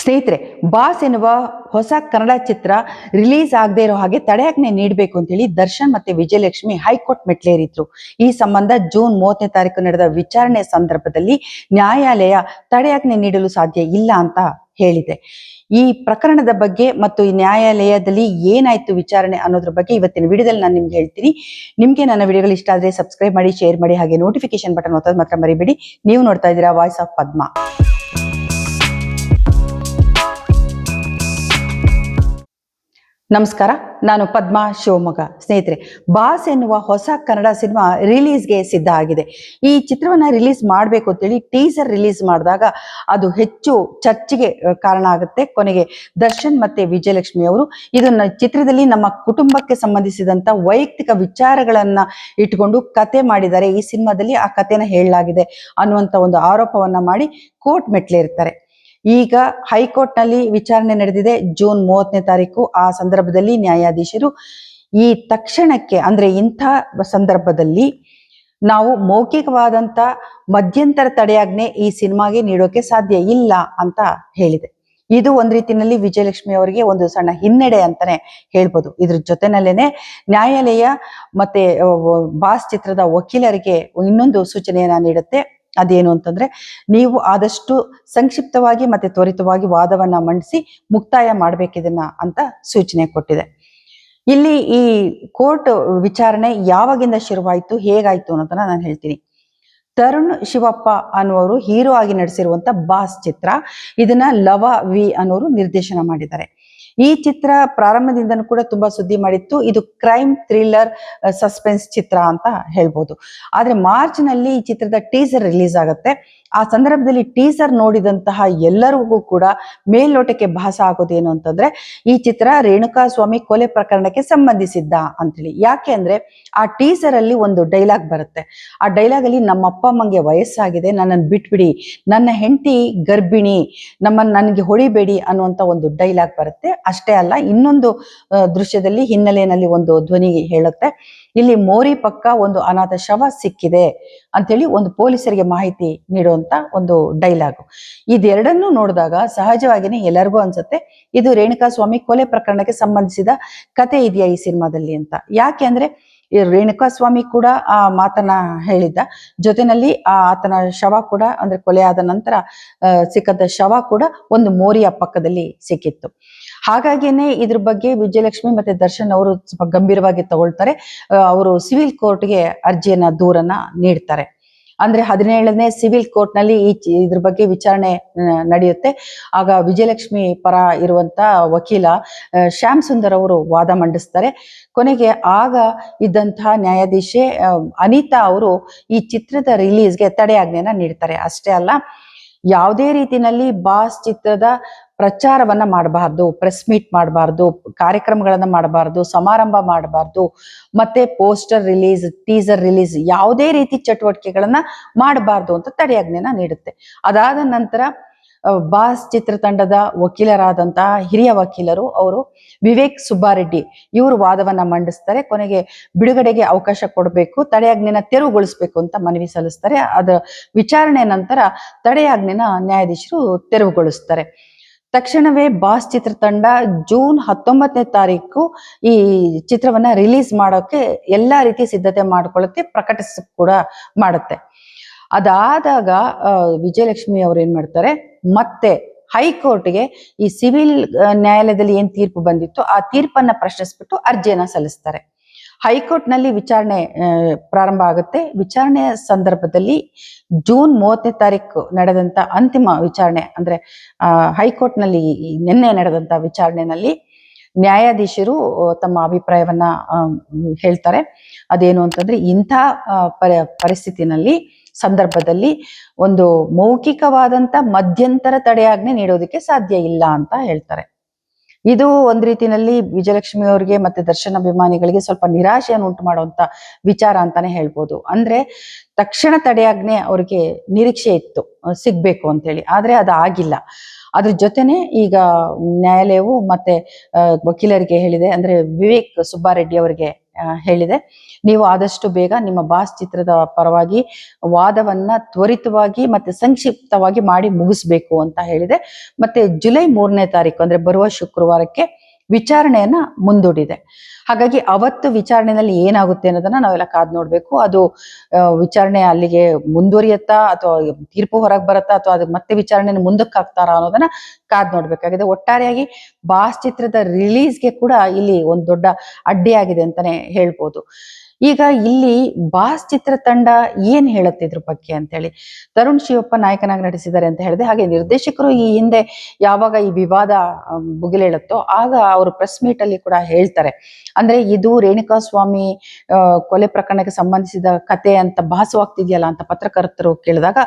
ಸ್ನೇಹಿತರೆ, ಬಾಸ್ ಎನ್ನುವ ಹೊಸ ಕನ್ನಡ ಚಿತ್ರ ರಿಲೀಸ್ ಆಗದೆ ಇರೋ ಹಾಗೆ ತಡೆಯಾಜ್ಞೆ ನೀಡಬೇಕು ಅಂತೇಳಿ ದರ್ಶನ್ ಮತ್ತೆ ವಿಜಯಲಕ್ಷ್ಮಿ ಹೈಕೋರ್ಟ್ ಮೆಟ್ಲೇರಿದ್ರು. ಈ ಸಂಬಂಧ ಜೂನ್ 30ನೇ ತಾರೀಕು ನಡೆದ ವಿಚಾರಣೆ ಸಂದರ್ಭದಲ್ಲಿ ನ್ಯಾಯಾಲಯ ತಡೆಯಾಜ್ಞೆ ನೀಡಲು ಸಾಧ್ಯ ಇಲ್ಲ ಅಂತ ಹೇಳಿದೆ. ಈ ಪ್ರಕರಣದ ಬಗ್ಗೆ ಮತ್ತು ಈ ನ್ಯಾಯಾಲಯದಲ್ಲಿ ಏನಾಯ್ತು ವಿಚಾರಣೆ ಅನ್ನೋದ್ರ ಬಗ್ಗೆ ಇವತ್ತಿನ ವಿಡಿಯೋದಲ್ಲಿ ನಾನು ನಿಮ್ಗೆ ಹೇಳ್ತೀನಿ. ನಿಮ್ಗೆ ನನ್ನ ವಿಡಿಯೋಗಳು ಇಷ್ಟ ಆದ್ರೆ ಸಬ್ಸ್ಕ್ರೈಬ್ ಮಾಡಿ, ಶೇರ್ ಮಾಡಿ, ಹಾಗೆ ನೋಟಿಫಿಕೇಶನ್ ಬಟನ್ ಒತ್ತೋದು ಮಾತ್ರ ಮರಿಬೇಡಿ. ನೀವು ನೋಡ್ತಾ ಇದ್ದೀರಾ ವಾಯ್ಸ್ ಆಫ್ ಪದ್ಮ. ನಮಸ್ಕಾರ, ನಾನು ಪದ್ಮ ಶಿವಮೊಗ್ಗ. ಸ್ನೇಹಿತರೆ, ಬಾಸ್ ಎನ್ನುವ ಹೊಸ ಕನ್ನಡ ಸಿನಿಮಾ ರಿಲೀಸ್ಗೆ ಸಿದ್ಧ ಆಗಿದೆ. ಈ ಚಿತ್ರವನ್ನ ರಿಲೀಸ್ ಮಾಡಬೇಕು ಅಂತೇಳಿ ಟೀಸರ್ ರಿಲೀಸ್ ಮಾಡಿದಾಗ ಅದು ಹೆಚ್ಚು ಚರ್ಚೆಗೆ ಕಾರಣ ಆಗುತ್ತೆ. ಕೊನೆಗೆ ದರ್ಶನ್ ಮತ್ತೆ ವಿಜಯಲಕ್ಷ್ಮಿ ಅವರು ಇದನ್ನ ಚಿತ್ರದಲ್ಲಿ ನಮ್ಮ ಕುಟುಂಬಕ್ಕೆ ಸಂಬಂಧಿಸಿದಂತ ವೈಯಕ್ತಿಕ ವಿಚಾರಗಳನ್ನ ಇಟ್ಕೊಂಡು ಕತೆ ಮಾಡಿದ್ದಾರೆ, ಈ ಸಿನಿಮಾದಲ್ಲಿ ಆ ಕಥೆನ ಹೇಳಲಾಗಿದೆ ಅನ್ನುವಂತ ಒಂದು ಆರೋಪವನ್ನ ಮಾಡಿ ಕೋರ್ಟ್ ಮೆಟ್ಲೇರ್ತಾರೆ. ಈಗ ಹೈಕೋರ್ಟ್ ನಲ್ಲಿ ವಿಚಾರಣೆ ನಡೆದಿದೆ ಜೂನ್ 30ನೇ ತಾರೀಕು. ಆ ಸಂದರ್ಭದಲ್ಲಿ ನ್ಯಾಯಾಧೀಶರು ಈ ತಕ್ಷಣಕ್ಕೆ ಅಂದ್ರೆ ಇಂಥ ಸಂದರ್ಭದಲ್ಲಿ ನಾವು ಮೌಖಿಕವಾದಂತ ಮಧ್ಯಂತರ ತಡೆಯಾಜ್ಞೆ ಈ ಸಿನಿಮಾಗೆ ನೀಡೋಕೆ ಸಾಧ್ಯ ಇಲ್ಲ ಅಂತ ಹೇಳಿದೆ. ಇದು ಒಂದ್ ರೀತಿಯಲ್ಲಿ ವಿಜಯಲಕ್ಷ್ಮಿ ಅವರಿಗೆ ಒಂದು ಸಣ್ಣ ಹಿನ್ನಡೆ ಅಂತಾನೆ ಹೇಳ್ಬೋದು. ಇದ್ರ ಜೊತೆನಲ್ಲೇನೆ ನ್ಯಾಯಾಲಯ ಮತ್ತೆ ಬಾಸ್ ಚಿತ್ರದ ವಕೀಲರಿಗೆ ಇನ್ನೊಂದು ಸೂಚನೆಯನ್ನ ನೀಡುತ್ತೆ. ಅದೇನು ಅಂತಂದ್ರೆ, ನೀವು ಆದಷ್ಟು ಸಂಕ್ಷಿಪ್ತವಾಗಿ ಮತ್ತೆ ತ್ವರಿತವಾಗಿ ವಾದವನ್ನ ಮಂಡಿಸಿ ಮುಕ್ತಾಯ ಮಾಡ್ಬೇಕಿದನ್ನ ಅಂತ ಸೂಚನೆ ಕೊಟ್ಟಿದೆ. ಇಲ್ಲಿ ಈ ಕೋರ್ಟ್ ವಿಚಾರಣೆ ಯಾವಾಗಿಂದ ಶುರುವಾಯ್ತು, ಹೇಗಾಯ್ತು ಅನ್ನೋದನ್ನ ನಾನು ಹೇಳ್ತೀನಿ. ತರುಣ್ ಶಿವಪ್ಪ ಅನ್ನುವರು ಹೀರೋ ಆಗಿ ನಡೆಸಿರುವಂತ ಬಾಸ್ ಚಿತ್ರ, ಇದನ್ನ ಲವ ವಿ ಅನ್ನೋರು ನಿರ್ದೇಶನ ಮಾಡಿದ್ದಾರೆ. ಈ ಚಿತ್ರ ಪ್ರಾರಂಭದಿಂದನೂ ಕೂಡ ತುಂಬಾ ಸುದ್ದಿ ಮಾಡಿತ್ತು. ಇದು ಕ್ರೈಮ್ ಥ್ರಿಲ್ಲರ್ ಸಸ್ಪೆನ್ಸ್ ಚಿತ್ರ ಅಂತ ಹೇಳ್ಬೋದು. ಆದ್ರೆ ಮಾರ್ಚ್ ನಲ್ಲಿ ಈ ಚಿತ್ರದ ಟೀಸರ್ ರಿಲೀಸ್ ಆಗುತ್ತೆ. ಆ ಸಂದರ್ಭದಲ್ಲಿ ಟೀಸರ್ ನೋಡಿದಂತಹ ಎಲ್ಲರಿಗೂ ಕೂಡ ಮೇಲ್ನೋಟಕ್ಕೆ ಭಾಸ ಆಗೋದೇನು ಅಂತಂದ್ರೆ, ಈ ಚಿತ್ರ ರೇಣುಕಾ ಸ್ವಾಮಿ ಕೊಲೆ ಪ್ರಕರಣಕ್ಕೆ ಸಂಬಂಧಿಸಿದ್ದ ಅಂತೇಳಿ. ಯಾಕೆ ಅಂದ್ರೆ ಆ ಟೀಸರ್ ಅಲ್ಲಿ ಒಂದು ಡೈಲಾಗ್ ಬರುತ್ತೆ. ಆ ಡೈಲಾಗ್ ಅಲ್ಲಿ, ನಮ್ಮ ಅಪ್ಪ ಅಮ್ಮಂಗೆ ವಯಸ್ಸಾಗಿದೆ, ನನ್ನನ್ನು ಬಿಟ್ಬಿಡಿ, ನನ್ನ ಹೆಂಡತಿ ಗರ್ಭಿಣಿ, ನನಗೆ ಹೊಡಿಬೇಡಿ ಅನ್ನುವಂತ ಒಂದು ಡೈಲಾಗ್ ಬರುತ್ತೆ. ಅಷ್ಟೇ ಅಲ್ಲ, ಇನ್ನೊಂದು ದೃಶ್ಯದಲ್ಲಿ ಹಿನ್ನೆಲೆಯಲ್ಲಿ ಒಂದು ಧ್ವನಿ ಹೇಳುತ್ತೆ, ಇಲ್ಲಿ ಮೋರಿ ಪಕ್ಕ ಒಂದು ಅನಾಥ ಶವ ಸಿಕ್ಕಿದೆ ಅಂತೇಳಿ ಒಂದು ಪೊಲೀಸರಿಗೆ ಮಾಹಿತಿ ನೀಡುವಂತ ಒಂದು ಡೈಲಾಗು. ಇದೆರಡನ್ನು ನೋಡಿದಾಗ ಸಹಜವಾಗಿನೇ ಎಲ್ಲರಿಗೂ ಅನ್ಸುತ್ತೆ ಇದು ರೇಣುಕಾ ಸ್ವಾಮಿ ಕೊಲೆ ಪ್ರಕರಣಕ್ಕೆ ಸಂಬಂಧಿಸಿದ ಕತೆ ಇದೆಯಾ ಈ ಸಿನಿಮಾದಲ್ಲಿ ಅಂತ. ಯಾಕೆ ಅಂದ್ರೆ ರೇಣುಕಾ ಸ್ವಾಮಿ ಕೂಡ ಆ ಮಾತನ್ನ ಹೇಳಿದ್ದ, ಜೊತೆನಲ್ಲಿ ಆತನ ಶವ ಕೂಡ ಅಂದ್ರೆ ಕೊಲೆ ಆದ ನಂತರ ಸಿಕ್ಕಂತ ಶವ ಕೂಡ ಒಂದು ಮೋರಿಯ ಪಕ್ಕದಲ್ಲಿ ಸಿಕ್ಕಿತ್ತು. ಹಾಗಾಗಿನೇ ಇದ್ರ ಬಗ್ಗೆ ವಿಜಯಲಕ್ಷ್ಮಿ ಮತ್ತೆ ದರ್ಶನ್ ಅವರು ಸ್ವಲ್ಪ ಗಂಭೀರವಾಗಿ ತಗೊಳ್ತಾರೆ. ಅವರು ಸಿವಿಲ್ ಕೋರ್ಟ್ಗೆ ಅರ್ಜಿಯನ್ನ ದೂರನ್ನ ನೀಡ್ತಾರೆ. ಅಂದ್ರೆ 17ನೇ ಸಿವಿಲ್ ಕೋರ್ಟ್ ನಲ್ಲಿ ಇದ್ರ ಬಗ್ಗೆ ವಿಚಾರಣೆ ನಡೆಯುತ್ತೆ. ಆಗ ವಿಜಯಲಕ್ಷ್ಮಿ ಪರ ಇರುವಂತ ವಕೀಲ ಶ್ಯಾಮ್ ಸುಂದರ್ ಅವರು ವಾದ ಮಂಡಿಸ್ತಾರೆ. ಕೊನೆಗೆ ಆಗ ಇದ್ದಂತಹ ನ್ಯಾಯಾಧೀಶೆ ಅನಿತಾ ಅವರು ಈ ಚಿತ್ರದ ರಿಲೀಸ್ಗೆ ತಡೆಯಾಜ್ಞೆನ ನೀಡ್ತಾರೆ. ಅಷ್ಟೇ ಅಲ್ಲ, ಯಾವುದೇ ರೀತಿನಲ್ಲಿ ಬಾಸ್ ಚಿತ್ರದ ಪ್ರಚಾರವನ್ನ ಮಾಡಬಾರ್ದು, ಪ್ರೆಸ್ ಮೀಟ್ ಮಾಡಬಾರ್ದು, ಕಾರ್ಯಕ್ರಮಗಳನ್ನ ಮಾಡಬಾರ್ದು, ಸಮಾರಂಭ ಮಾಡಬಾರ್ದು, ಮತ್ತೆ ಪೋಸ್ಟರ್ ರಿಲೀಸ್, ಟೀಸರ್ ರಿಲೀಸ್, ಯಾವುದೇ ರೀತಿ ಚಟುವಟಿಕೆಗಳನ್ನ ಮಾಡಬಾರ್ದು ಅಂತ ತಡೆಯಾಜ್ಞೆನ ನೀಡುತ್ತೆ. ಅದಾದ ನಂತರ ಬಾಸ್ ಚಿತ್ರತಂಡದ ವಕೀಲರಾದಂತಹ ಹಿರಿಯ ವಕೀಲರು ಅವರು ವಿವೇಕ್ ಸುಬ್ಬಾರೆಡ್ಡಿ ಇವರು ವಾದವನ್ನ ಮಂಡಿಸ್ತಾರೆ. ಕೊನೆಗೆ ಬಿಡುಗಡೆಗೆ ಅವಕಾಶ ಕೊಡಬೇಕು, ತಡೆಯಾಜ್ಞೆನ ತೆರವುಗೊಳಿಸ್ಬೇಕು ಅಂತ ಮನವಿ ಸಲ್ಲಿಸ್ತಾರೆ. ಅದರ ವಿಚಾರಣೆ ನಂತರ ತಡೆಯಾಜ್ಞೆನ ನ್ಯಾಯಾಧೀಶರು ತೆರವುಗೊಳಿಸ್ತಾರೆ. ತಕ್ಷಣವೇ ಬಾಸ್ ಚಿತ್ರತಂಡ ಜೂನ್ 19ನೇ ತಾರೀಕು ಈ ಚಿತ್ರವನ್ನ ರಿಲೀಸ್ ಮಾಡೋಕೆ ಎಲ್ಲಾ ರೀತಿ ಸಿದ್ಧತೆ ಮಾಡ್ಕೊಳ್ಳುತ್ತೆ, ಪ್ರಕಟಿಸ ಕೂಡ ಮಾಡುತ್ತೆ. ಅದಾದಾಗ ವಿಜಯಲಕ್ಷ್ಮಿ ಅವ್ರು ಏನ್ ಮಾಡ್ತಾರೆ, ಮತ್ತೆ ಹೈಕೋರ್ಟ್ಗೆ ಈ ಸಿವಿಲ್ ನ್ಯಾಯಾಲಯದಲ್ಲಿ ಏನ್ ತೀರ್ಪು ಬಂದಿತ್ತು ಆ ತೀರ್ಪನ್ನ ಪ್ರಶ್ನಿಸ್ಬಿಟ್ಟು ಅರ್ಜಿಯನ್ನ ಸಲ್ಲಿಸ್ತಾರೆ. ಹೈಕೋರ್ಟ್ ನಲ್ಲಿ ವಿಚಾರಣೆ ಪ್ರಾರಂಭ ಆಗುತ್ತೆ. ವಿಚಾರಣೆಯ ಸಂದರ್ಭದಲ್ಲಿ ಜೂನ್ 30ನೇ ತಾರೀಕು ನಡೆದಂತ ಅಂತಿಮ ವಿಚಾರಣೆ ಅಂದ್ರೆ ಹೈಕೋರ್ಟ್ ನಲ್ಲಿ ನಿನ್ನೆ ನಡೆದಂತ ವಿಚಾರಣೆಯಲ್ಲಿ ನ್ಯಾಯಾಧೀಶರು ತಮ್ಮ ಅಭಿಪ್ರಾಯವನ್ನ ಹೇಳ್ತಾರೆ. ಅದೇನು ಅಂತಂದ್ರೆ, ಇಂಥ ಪರಿಸ್ಥಿತಿನಲ್ಲಿ ಸಂದರ್ಭದಲ್ಲಿ ಒಂದು ಮೌಖಿಕವಾದಂತ ಮಧ್ಯಂತರ ತಡೆಯಾಜ್ಞೆ ನೀಡೋದಕ್ಕೆ ಸಾಧ್ಯ ಇಲ್ಲ ಅಂತ ಹೇಳ್ತಾರೆ. ಇದು ಒಂದ್ ರೀತಿಯಲ್ಲಿ ವಿಜಯಲಕ್ಷ್ಮಿ ಅವರಿಗೆ ಮತ್ತೆ ದರ್ಶನ್ ಅಭಿಮಾನಿಗಳಿಗೆ ಸ್ವಲ್ಪ ನಿರಾಶೆಯನ್ನು ಉಂಟು ಮಾಡುವಂತ ವಿಚಾರ ಅಂತಾನೆ ಹೇಳ್ಬೋದು. ಅಂದ್ರೆ ತಕ್ಷಣ ತಡೆಯಾಜ್ಞೆ ಅವ್ರಿಗೆ ನಿರೀಕ್ಷೆ ಇತ್ತು ಸಿಗ್ಬೇಕು ಅಂತೇಳಿ, ಆದ್ರೆ ಅದು ಆಗಿಲ್ಲ. ಅದ್ರ ಜೊತೆನೆ ಈಗ ನ್ಯಾಯಾಲಯವು ಮತ್ತೆ ವಕೀಲರಿಗೆ ಹೇಳಿದೆ, ಅಂದ್ರೆ ವಿವೇಕ್ ಸುಬ್ಬಾರೆಡ್ಡಿ ಅವರಿಗೆ ಹೇಳಿದೆ. ನೀವು ಆದಷ್ಟು ಬೇಗ ನಿಮ್ಮ ಬಾಸ್ ಚಿತ್ರದ ಪರವಾಗಿ ವಾದವನ್ನ ತ್ವರಿತವಾಗಿ ಮತ್ತೆ ಸಂಕ್ಷಿಪ್ತವಾಗಿ ಮಾಡಿ ಮುಗಿಸ್ಬೇಕು ಅಂತ ಹೇಳಿದೆ. ಮತ್ತೆ ಜುಲೈ 3ನೇ ತಾರೀಕು ಅಂದ್ರೆ ಬರುವ ಶುಕ್ರವಾರಕ್ಕೆ ವಿಚಾರಣೆಯನ್ನ ಮುಂದೂಡಿದೆ. ಹಾಗಾಗಿ ಅವತ್ತು ವಿಚಾರಣೆಯಲ್ಲಿ ಏನಾಗುತ್ತೆ ಅನ್ನೋದನ್ನ ನಾವೆಲ್ಲ ಕಾದ್ ನೋಡ್ಬೇಕು. ಅದು ವಿಚಾರಣೆ ಅಲ್ಲಿಗೆ ಮುಂದುವರಿಯತ್ತಾ ಅಥವಾ ತೀರ್ಪು ಹೊರಗೆ ಬರತ್ತಾ ಅಥವಾ ಅದು ಮತ್ತೆ ವಿಚಾರಣೆನ ಮುಂದಕ್ಕೆ ಹಾಕ್ತಾರಾ ಅನ್ನೋದನ್ನ ಕಾದ್ ನೋಡ್ಬೇಕಾಗಿದೆ. ಒಟ್ಟಾರೆಯಾಗಿ ಬಾಸ್ ಚಿತ್ರದ ರಿಲೀಸ್ಗೆ ಕೂಡ ಇಲ್ಲಿ ಒಂದು ದೊಡ್ಡ ಅಡ್ಡಿಯಾಗಿದೆ ಅಂತಾನೆ ಹೇಳ್ಬೋದು. ಈಗ ಇಲ್ಲಿ ಬಾಸ್ ಚಿತ್ರ ತಂಡ ಏನ್ ಹೇಳುತ್ತೆ ಇದ್ರ ಬಗ್ಗೆ ಅಂತ ಹೇಳಿ, ತರುಣ್ ಶಿವಪ್ಪ ನಾಯಕನಾಗಿ ನಟಿಸಿದ್ದಾರೆ ಅಂತ ಹೇಳಿದೆ. ಹಾಗೆ ನಿರ್ದೇಶಕರು ಈ ಹಿಂದೆ ಯಾವಾಗ ಈ ವಿವಾದ ಭುಗಿಲೇಳುತ್ತೋ ಆಗ ಅವರು ಪ್ರೆಸ್ ಮೀಟ್ ಅಲ್ಲಿ ಕೂಡ ಹೇಳ್ತಾರೆ, ಅಂದ್ರೆ ಇದು ರೇಣುಕಾಸ್ವಾಮಿ ಕೊಲೆ ಪ್ರಕರಣಕ್ಕೆ ಸಂಬಂಧಿಸಿದ ಕತೆ ಅಂತ ಭಾಸವಾಗ್ತಿದೆಯಲ್ಲ ಅಂತ ಪತ್ರಕರ್ತರು ಕೇಳಿದಾಗ,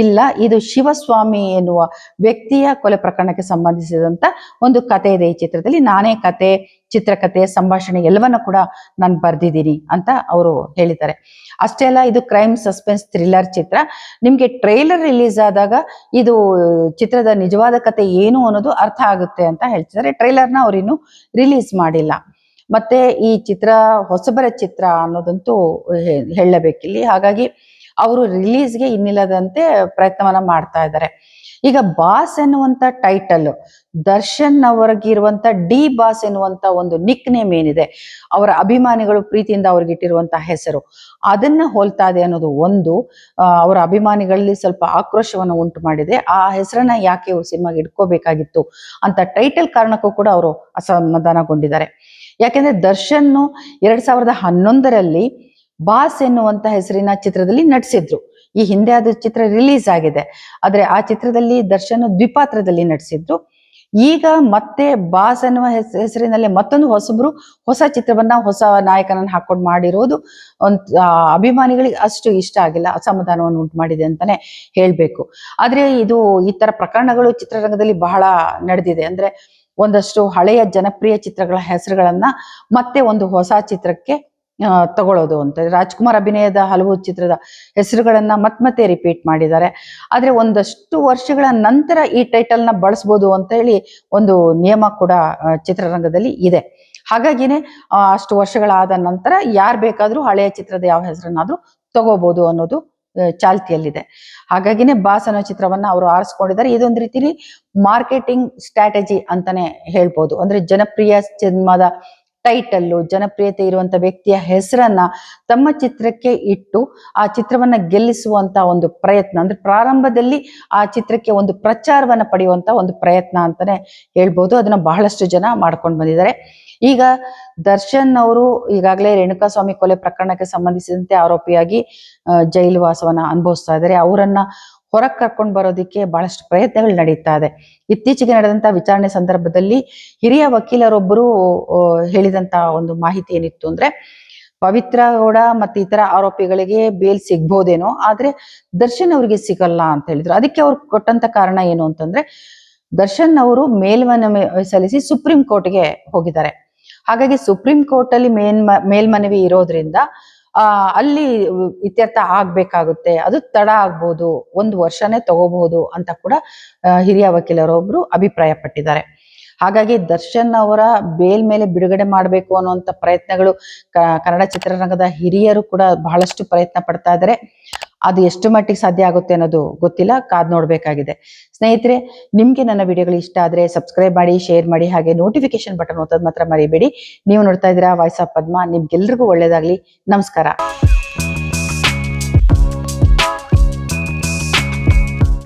ಇಲ್ಲ, ಇದು ಶಿವಸ್ವಾಮಿ ಎನ್ನುವ ವ್ಯಕ್ತಿಯ ಕೊಲೆ ಪ್ರಕರಣಕ್ಕೆ ಸಂಬಂಧಿಸಿದಂತ ಒಂದು ಕತೆ ಇದೆ ಈ ಚಿತ್ರದಲ್ಲಿ. ನಾನೇ ಕತೆ, ಚಿತ್ರಕಥೆ, ಸಂಭಾಷಣೆ ಎಲ್ಲವನ್ನ ಕೂಡ ನಾನು ಬರ್ದಿದ್ದೀನಿ ಅಂತ ಅವರು ಹೇಳಿದ್ದಾರೆ. ಅಷ್ಟೇ ಅಲ್ಲ, ಇದು ಕ್ರೈಮ್ ಸಸ್ಪೆನ್ಸ್ ಥ್ರಿಲ್ಲರ್ ಚಿತ್ರ. ನಿಮ್ಗೆ ಟ್ರೈಲರ್ ರಿಲೀಸ್ ಆದಾಗ ಇದು ಚಿತ್ರದ ನಿಜವಾದ ಕತೆ ಏನು ಅನ್ನೋದು ಅರ್ಥ ಆಗುತ್ತೆ ಅಂತ ಹೇಳ್ತಿದ್ದಾರೆ. ಟ್ರೈಲರ್ನ ಅವ್ರು ಇನ್ನು ರಿಲೀಸ್ ಮಾಡಿಲ್ಲ. ಮತ್ತೆ ಈ ಚಿತ್ರ ಹೊಸಬರ ಚಿತ್ರ ಅನ್ನೋದಂತೂ ಹೇಳಬೇಕಿಲ್ಲಿ. ಹಾಗಾಗಿ ಅವರು ರಿಲೀಸ್ಗೆ ಇನ್ನಿಲ್ಲದಂತೆ ಪ್ರಯತ್ನವನ್ನ ಮಾಡ್ತಾ ಇದ್ದಾರೆ. ಈಗ ಬಾಸ್ ಎನ್ನುವಂತ ಟೈಟಲ್, ದರ್ಶನ್ ಅವರಿಗಿರುವಂತ ಡಿ ಬಾಸ್ ಎನ್ನುವಂತ ಒಂದು ನಿಕ್ ನೇಮ್ ಏನಿದೆ, ಅವರ ಅಭಿಮಾನಿಗಳು ಪ್ರೀತಿಯಿಂದ ಅವ್ರಿಗೆ ಇಟ್ಟಿರುವಂತ ಹೆಸರು, ಅದನ್ನ ಹೋಲ್ತಾ ಇದೆ ಅನ್ನೋದು ಒಂದು ಅವರ ಅಭಿಮಾನಿಗಳಲ್ಲಿ ಸ್ವಲ್ಪ ಆಕ್ರೋಶವನ್ನು ಉಂಟು ಮಾಡಿದೆ. ಆ ಹೆಸರನ್ನ ಯಾಕೆ ಇವ್ರು ಸಿನಿಮಾಗೆ ಇಟ್ಕೋಬೇಕಾಗಿತ್ತು ಅಂತ ಟೈಟಲ್ ಕಾರಣಕ್ಕೂ ಕೂಡ ಅವರು ಅಸಮಾಧಾನಗೊಂಡಿದ್ದಾರೆ. ಯಾಕೆಂದ್ರೆ ದರ್ಶನ್ 2011ರಲ್ಲಿ ಬಾಸ್ ಎನ್ನುವಂತ ಹೆಸರಿನ ಚಿತ್ರದಲ್ಲಿ ನಟಿಸಿದ್ರು. ಈ ಹಿಂದೆ ಅದು ಚಿತ್ರ ರಿಲೀಸ್ ಆಗಿದೆ, ಆದ್ರೆ ಆ ಚಿತ್ರದಲ್ಲಿ ದರ್ಶನ್ ದ್ವಿಪಾತ್ರದಲ್ಲಿ ನಟಿಸಿದ್ರು. ಈಗ ಮತ್ತೆ ಬಾಸ್ ಅನ್ನುವ ಹೆಸರಿನಲ್ಲಿ ಮತ್ತೊಂದು ಹೊಸ ಚಿತ್ರವನ್ನ ಹೊಸ ನಾಯಕನನ್ನ ಹಾಕೊಂಡು ಮಾಡಿರೋದು ಅಭಿಮಾನಿಗಳಿಗೆ ಅಷ್ಟು ಇಷ್ಟ ಆಗಿಲ್ಲ, ಅಸಮಾಧಾನವನ್ನು ಉಂಟು ಮಾಡಿದೆ ಅಂತಾನೆ ಹೇಳ್ಬೇಕು. ಆದ್ರೆ ಇದು ಈ ತರ ಪ್ರಕರಣಗಳು ಚಿತ್ರರಂಗದಲ್ಲಿ ಬಹಳ ನಡೆದಿದೆ. ಅಂದ್ರೆ ಒಂದಷ್ಟು ಹಳೆಯ ಜನಪ್ರಿಯ ಚಿತ್ರಗಳ ಹೆಸರುಗಳನ್ನ ಮತ್ತೆ ಒಂದು ಹೊಸ ಚಿತ್ರಕ್ಕೆ ತಗೊಳ್ಳೋದು ಅಂತ. ರಾಜ್ಕುಮಾರ್ ಅಭಿನಯದ ಹಲವು ಚಿತ್ರದ ಹೆಸರುಗಳನ್ನ ಮತ್ತೆ ರಿಪೀಟ್ ಮಾಡಿದ್ದಾರೆ. ಆದ್ರೆ ಒಂದಷ್ಟು ವರ್ಷಗಳ ನಂತರ ಈ ಟೈಟಲ್ ನ ಬಳಸ್ಬೋದು ಅಂತ ಹೇಳಿ ಒಂದು ನಿಯಮ ಕೂಡ ಚಿತ್ರರಂಗದಲ್ಲಿ ಇದೆ. ಹಾಗಾಗಿನೇ ಅಷ್ಟು ವರ್ಷಗಳಾದ ನಂತರ ಯಾರು ಬೇಕಾದ್ರೂ ಹಳೆಯ ಚಿತ್ರದ ಯಾವ ಹೆಸರನ್ನಾದ್ರೂ ತಗೋಬಹುದು ಅನ್ನೋದು ಚಾಲ್ತಿಯಲ್ಲಿದೆ. ಹಾಗಾಗಿನೇ ಬಾಸ್ ಅನ್ನೋ ಚಿತ್ರವನ್ನ ಅವರು ಆರಿಸ್ಕೊಂಡಿದ್ದಾರೆ. ಇದೊಂದು ರೀತಿಲಿ ಮಾರ್ಕೆಟಿಂಗ್ ಸ್ಟ್ರಾಟಜಿ ಅಂತಾನೆ ಹೇಳ್ಬೋದು. ಅಂದ್ರೆ ಜನಪ್ರಿಯ ಸಿನಿಮಾದ ಟೈಟಲ್ಲು, ಜನಪ್ರಿಯತೆ ಇರುವಂತ ವ್ಯಕ್ತಿಯ ಹೆಸರನ್ನ ತಮ್ಮ ಚಿತ್ರಕ್ಕೆ ಇಟ್ಟು ಆ ಚಿತ್ರವನ್ನ ಗೆಲ್ಲಿಸುವಂತ ಒಂದು ಪ್ರಯತ್ನ, ಅಂದ್ರೆ ಪ್ರಾರಂಭದಲ್ಲಿ ಆ ಚಿತ್ರಕ್ಕೆ ಒಂದು ಪ್ರಚಾರವನ್ನ ಪಡೆಯುವಂತ ಒಂದು ಪ್ರಯತ್ನ ಅಂತಾನೆ ಹೇಳ್ಬೋದು. ಅದನ್ನ ಬಹಳಷ್ಟು ಜನ ಮಾಡ್ಕೊಂಡು ಬಂದಿದ್ದಾರೆ. ಈಗ ದರ್ಶನ್ ಅವರು ಈಗಾಗಲೇ ರೇಣುಕಾಸ್ವಾಮಿ ಕೊಲೆ ಪ್ರಕರಣಕ್ಕೆ ಸಂಬಂಧಿಸಿದಂತೆ ಆರೋಪಿಯಾಗಿ ಜೈಲು ವಾಸವನ್ನ ಅನುಭವಿಸ್ತಾ ಇದ್ದಾರೆ. ಅವರನ್ನ ಹೊರಗೆ ಕರ್ಕೊಂಡು ಬರೋದಿಕ್ಕೆ ಬಹಳಷ್ಟು ಪ್ರಯತ್ನಗಳು ನಡೀತಾ ಇದೆ. ಇತ್ತೀಚೆಗೆ ನಡೆದಂತ ವಿಚಾರಣೆ ಸಂದರ್ಭದಲ್ಲಿ ಹಿರಿಯ ವಕೀಲರೊಬ್ಬರು ಹೇಳಿದಂತ ಒಂದು ಮಾಹಿತಿ ಏನಿತ್ತು ಅಂದ್ರೆ, ಪವಿತ್ರ ಗೌಡ ಮತ್ತೆ ಇತರ ಆರೋಪಿಗಳಿಗೆ ಬೇಲ್ ಸಿಗ್ಬೋದೇನೋ, ಆದ್ರೆ ದರ್ಶನ್ ಅವರಿಗೆ ಸಿಗಲ್ಲ ಅಂತ ಹೇಳಿದ್ರು. ಅದಕ್ಕೆ ಅವ್ರು ಕೊಟ್ಟಂತ ಕಾರಣ ಏನು ಅಂತಂದ್ರೆ, ದರ್ಶನ್ ಅವರು ಮೇಲ್ಮನವಿ ಸಲ್ಲಿಸಿ ಸುಪ್ರೀಂ ಕೋರ್ಟ್ಗೆ ಹೋಗಿದ್ದಾರೆ. ಹಾಗಾಗಿ ಸುಪ್ರೀಂ ಕೋರ್ಟ್ ಅಲ್ಲಿ ಮೇಲ್ಮನವಿ ಇರೋದ್ರಿಂದ ಅಲ್ಲಿ ಇತ್ಯರ್ಥ ಆಗ್ಬೇಕಾಗುತ್ತೆ, ಅದು ತಡ ಆಗ್ಬೋದು, 1 ವರ್ಷನೇ ತಗೋಬಹುದು ಅಂತ ಕೂಡ ಹಿರಿಯ ವಕೀಲರೊಬ್ರು ಅಭಿಪ್ರಾಯ ಪಟ್ಟಿದ್ದಾರೆ. ಹಾಗಾಗಿ ದರ್ಶನ್ ಅವರ ಬೇಲ್ ಮೇಲೆ ಬಿಡುಗಡೆ ಮಾಡಬೇಕು ಅನ್ನುವಂತ ಪ್ರಯತ್ನಗಳು ಕನ್ನಡ ಚಿತ್ರರಂಗದ ಹಿರಿಯರು ಕೂಡ ಬಹಳಷ್ಟು ಪ್ರಯತ್ನ ಪಡ್ತಾ ಇದ್ದಾರೆ. ಅದು ಎಷ್ಟು ಮಟ್ಟಿಗೆ ಸಾಧ್ಯ ಆಗುತ್ತೆ ಅನ್ನೋದು ಗೊತ್ತಿಲ್ಲ, ಕಾದ್ ನೋಡ್ಬೇಕಾಗಿದೆ. ಸ್ನೇಹಿತರೆ, ನಿಮ್ಗೆ ನನ್ನ ವಿಡಿಯೋಗಳು ಇಷ್ಟ ಆದ್ರೆ ಸಬ್ಸ್ಕ್ರೈಬ್ ಮಾಡಿ, ಶೇರ್ ಮಾಡಿ, ಹಾಗೆ ನೋಟಿಫಿಕೇಶನ್ ಬಟನ್ ಒತ್ತೋದು ಮಾತ್ರ ಮರಿಬೇಡಿ. ನೀವು ನೋಡ್ತಾ ಇದ್ದೀರಾ ವಾಯ್ಸ್ ಆಫ್ ಪದ್ಮ. ನಿಮ್ಗೆಲ್ರಿಗೂ ಒಳ್ಳೇದಾಗ್ಲಿ. ನಮಸ್ಕಾರ.